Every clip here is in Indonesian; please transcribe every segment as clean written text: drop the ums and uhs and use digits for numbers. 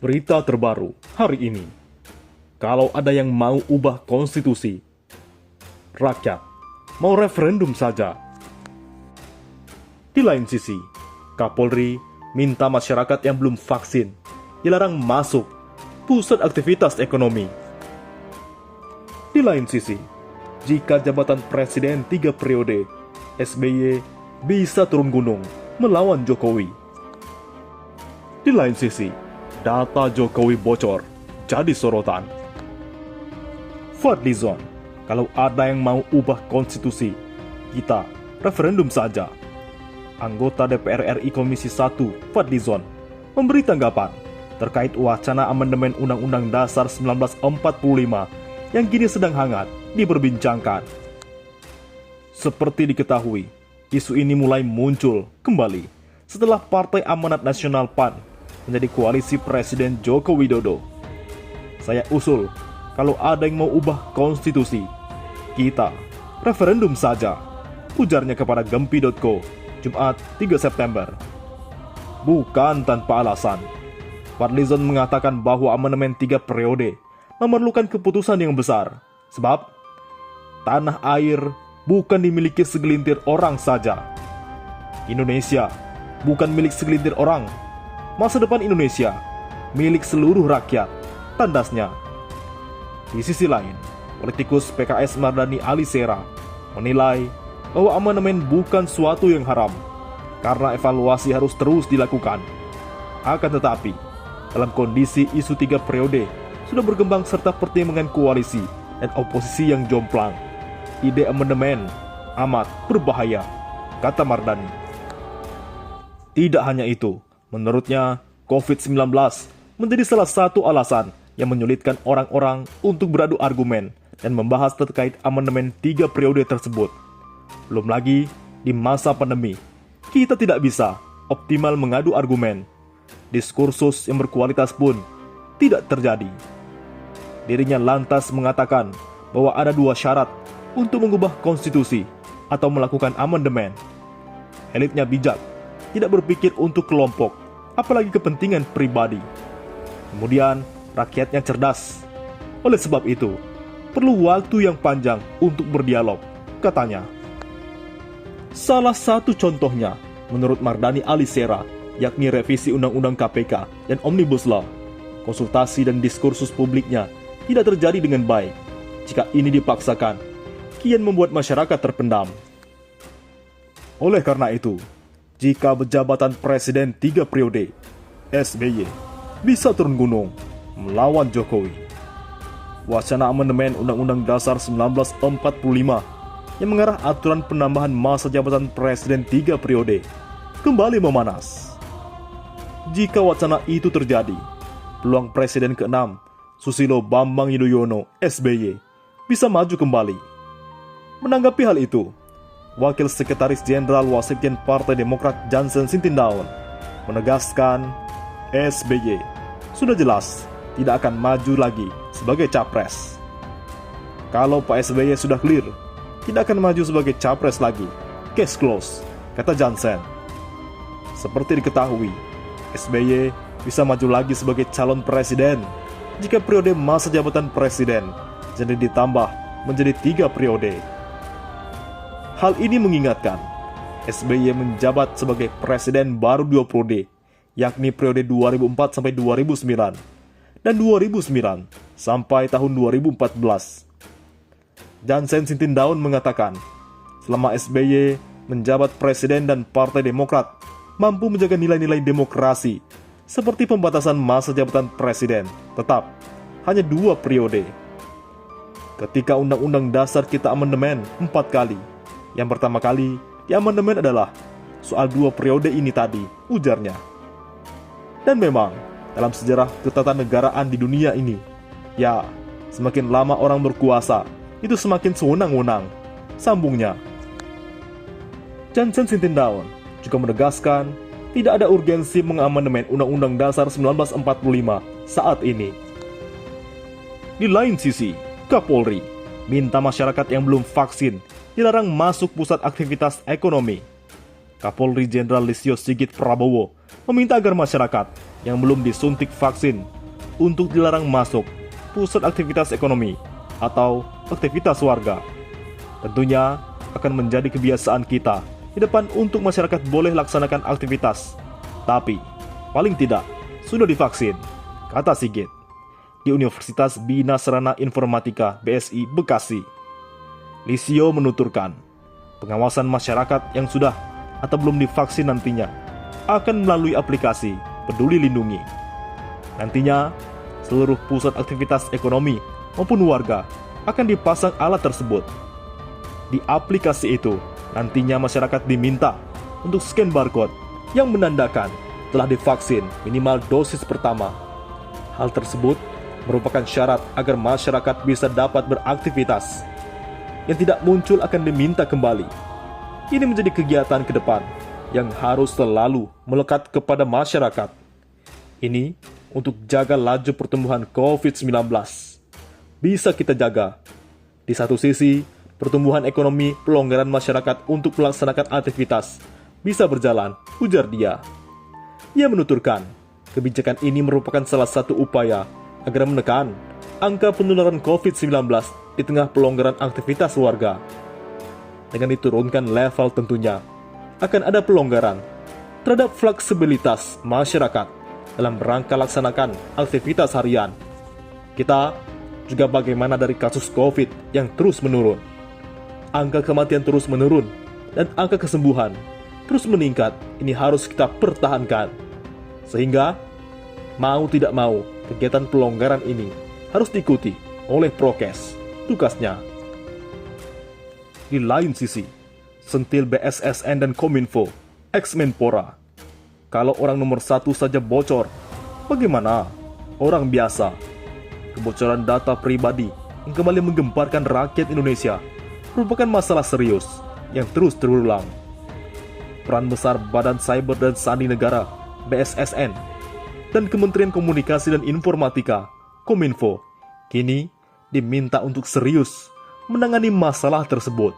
Berita terbaru hari ini. Kalau ada yang mau ubah konstitusi, rakyat mau referendum saja. Di lain sisi, Kapolri minta masyarakat yang belum vaksin dilarang masuk pusat aktivitas ekonomi. Di lain sisi, jika jabatan presiden 3 periode, SBY bisa turun gunung melawan Jokowi. Di lain sisi, data Jokowi bocor jadi sorotan. Fadlizon, kalau ada yang mau ubah konstitusi, kita referendum saja. Anggota DPR RI Komisi 1 Fadlizon memberi tanggapan terkait wacana amandemen Undang-Undang Dasar 1945 yang kini sedang hangat diperbincangkan. Seperti diketahui, isu ini mulai muncul kembali setelah Partai Amanat Nasional PAN menjadi koalisi Presiden Joko Widodo. Saya usul, kalau ada yang mau ubah konstitusi, kita referendum saja, ujarnya kepada Gempi.co, Jumat 3 September. Bukan tanpa alasan, Fadlizon mengatakan bahwa amandemen 3 periode memerlukan keputusan yang besar, sebab tanah air bukan dimiliki segelintir orang saja. Indonesia bukan milik segelintir orang. Masa depan Indonesia milik seluruh rakyat, tandasnya. Di sisi lain, politikus PKS Mardhani Alisera menilai bahwa amandemen bukan suatu yang haram, karena evaluasi harus terus dilakukan. Akan tetapi, dalam kondisi isu 3 periode sudah berkembang serta pertimbangan koalisi dan oposisi yang jomplang, ide amandemen amat berbahaya, kata Mardhani. Tidak hanya itu, menurutnya COVID-19 menjadi salah satu alasan yang menyulitkan orang-orang untuk beradu argumen dan membahas terkait amandemen 3 periode tersebut. Belum lagi, di masa pandemi, kita tidak bisa optimal mengadu argumen. Diskursus yang berkualitas pun tidak terjadi. Dirinya lantas mengatakan bahwa ada 2 syarat untuk mengubah konstitusi atau melakukan amandemen. Elitnya bijak, tidak berpikir untuk kelompok, apalagi kepentingan pribadi. Kemudian, rakyatnya cerdas. Oleh sebab itu, perlu waktu yang panjang untuk berdialog, katanya. Salah satu contohnya, menurut Mardhani Alisera, yakni revisi Undang-Undang KPK dan Omnibus Law. Konsultasi dan diskursus publiknya tidak terjadi dengan baik. Jika ini dipaksakan, kian membuat masyarakat terpendam. Oleh karena itu, jika jabatan presiden 3 periode, SBY bisa turun gunung melawan Jokowi. Wacana amandemen Undang-Undang Dasar 1945 yang mengarah aturan penambahan masa jabatan presiden 3 periode kembali memanas. Jika wacana itu terjadi, peluang presiden ke-6 Susilo Bambang Yudhoyono SBY bisa maju kembali. Menanggapi hal itu, Wakil Sekretaris Jenderal Wasekjen Partai Demokrat Jansen Sintindaun menegaskan SBY sudah jelas tidak akan maju lagi sebagai capres. Kalau Pak SBY sudah clear, tidak akan maju sebagai capres lagi. Case close, kata Jansen. Seperti diketahui, SBY bisa maju lagi sebagai calon presiden jika periode masa jabatan presiden jadi ditambah menjadi 3 periode. Hal ini mengingatkan, SBY menjabat sebagai presiden baru 2 periode, yakni periode 2004 sampai 2009 dan 2009 sampai tahun 2014. Jansen Sintindaun mengatakan, selama SBY menjabat presiden dan Partai Demokrat mampu menjaga nilai-nilai demokrasi seperti pembatasan masa jabatan presiden tetap hanya 2 periode. Ketika Undang-Undang Dasar kita amandemen 4 kali, yang pertama kali di amandemen adalah soal 2 periode ini tadi, ujarnya. Dan memang, dalam sejarah ketatanegaraan di dunia ini, ya, semakin lama orang berkuasa, itu semakin sewenang-wenang, sambungnya. Jansen Sintindaun juga menegaskan tidak ada urgensi mengamandemen Undang-Undang Dasar 1945 saat ini. Di lain sisi, Kapolri minta masyarakat yang belum vaksin dilarang masuk pusat aktivitas ekonomi. Kapolri Jenderal Listio Sigit Prabowo meminta agar masyarakat yang belum disuntik vaksin untuk dilarang masuk pusat aktivitas ekonomi atau aktivitas warga. Tentunya akan menjadi kebiasaan kita di depan untuk masyarakat boleh laksanakan aktivitas, tapi paling tidak sudah divaksin, kata Sigit di Universitas Bina Sarana Informatika BSI Bekasi. Lisio menuturkan, pengawasan masyarakat yang sudah atau belum divaksin nantinya akan melalui aplikasi Peduli Lindungi. Nantinya, seluruh pusat aktivitas ekonomi maupun warga akan dipasang alat tersebut. Di aplikasi itu, nantinya masyarakat diminta untuk scan barcode yang menandakan telah divaksin minimal dosis pertama. Hal tersebut merupakan syarat agar masyarakat bisa dapat beraktivitas. Yang tidak muncul akan diminta kembali. Ini menjadi kegiatan ke depan yang harus selalu melekat kepada masyarakat. Ini untuk jaga laju pertumbuhan COVID-19. Bisa kita jaga. Di satu sisi, pertumbuhan ekonomi, pelonggaran masyarakat untuk melaksanakan aktivitas bisa berjalan, ujar dia. Ia menuturkan, kebijakan ini merupakan salah satu upaya agar menekan angka penularan COVID-19 di tengah pelonggaran aktivitas warga. Dengan diturunkan level tentunya, akan ada pelonggaran terhadap fleksibilitas masyarakat dalam rangka laksanakan aktivitas harian. Kita juga bagaimana dari kasus COVID yang terus menurun. Angka kematian terus menurun dan angka kesembuhan terus meningkat. Ini harus kita pertahankan. Sehingga mau tidak mau kegiatan pelonggaran ini harus diikuti oleh prokes, tugasnya. Di lain sisi, sentil BSSN dan Kominfo, ex-Menpora. Kalau orang nomor 1 saja bocor, bagaimana orang biasa? Kebocoran data pribadi yang kembali menggemparkan rakyat Indonesia merupakan masalah serius yang terus terulang. Peran besar Badan Cyber dan Sandi Negara, BSSN, dan Kementerian Komunikasi dan Informatika, Kominfo, kini diminta untuk serius menangani masalah tersebut.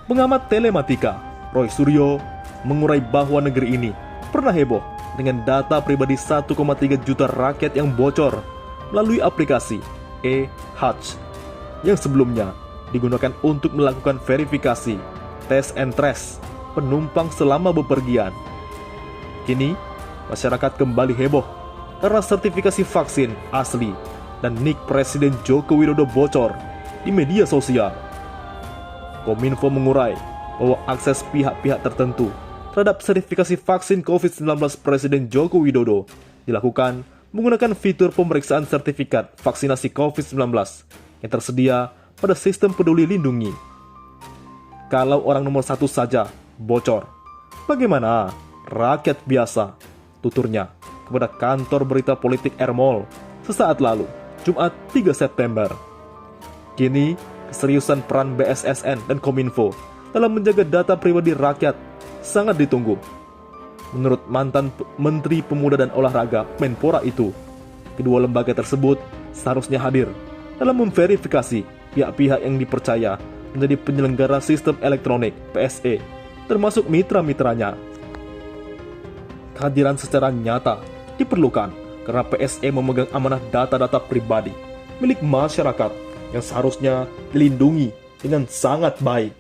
Pengamat telematika, Roy Suryo, mengurai bahwa negeri ini pernah heboh dengan data pribadi 1,3 juta rakyat yang bocor melalui aplikasi e-Hajj yang sebelumnya digunakan untuk melakukan verifikasi, tes and trace penumpang selama bepergian. Kini, masyarakat kembali heboh karena sertifikasi vaksin asli dan nik Presiden Joko Widodo bocor di media sosial. Kominfo mengurai bahwa akses pihak-pihak tertentu terhadap sertifikasi vaksin COVID-19 Presiden Joko Widodo dilakukan menggunakan fitur pemeriksaan sertifikat vaksinasi COVID-19 yang tersedia pada sistem Peduli Lindungi. Kalau orang nomor 1 saja bocor, bagaimana rakyat biasa? Tuturnya kepada kantor berita politik Ermol sesaat lalu, Jumat 3 September. Kini, keseriusan peran BSSN dan Kominfo dalam menjaga data pribadi rakyat sangat ditunggu. Menurut mantan Menteri Pemuda dan Olahraga Menpora itu, kedua lembaga tersebut seharusnya hadir dalam memverifikasi pihak-pihak yang dipercaya menjadi penyelenggara sistem elektronik PSE, termasuk mitra-mitranya. Kehadiran secara nyata diperlukan karena PSE memegang amanah data-data pribadi milik masyarakat yang seharusnya dilindungi dengan sangat baik.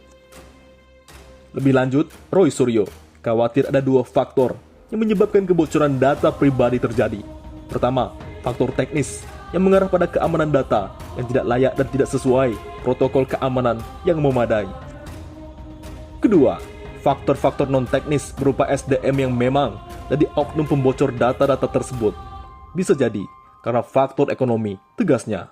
Lebih lanjut, Roy Suryo khawatir ada 2 faktor yang menyebabkan kebocoran data pribadi terjadi. Pertama, faktor teknis yang mengarah pada keamanan data yang tidak layak dan tidak sesuai protokol keamanan yang memadai. Kedua, faktor-faktor non-teknis berupa SDM yang memang jadi oknum pembocor data-data tersebut. Bisa jadi karena faktor ekonomi, tegasnya.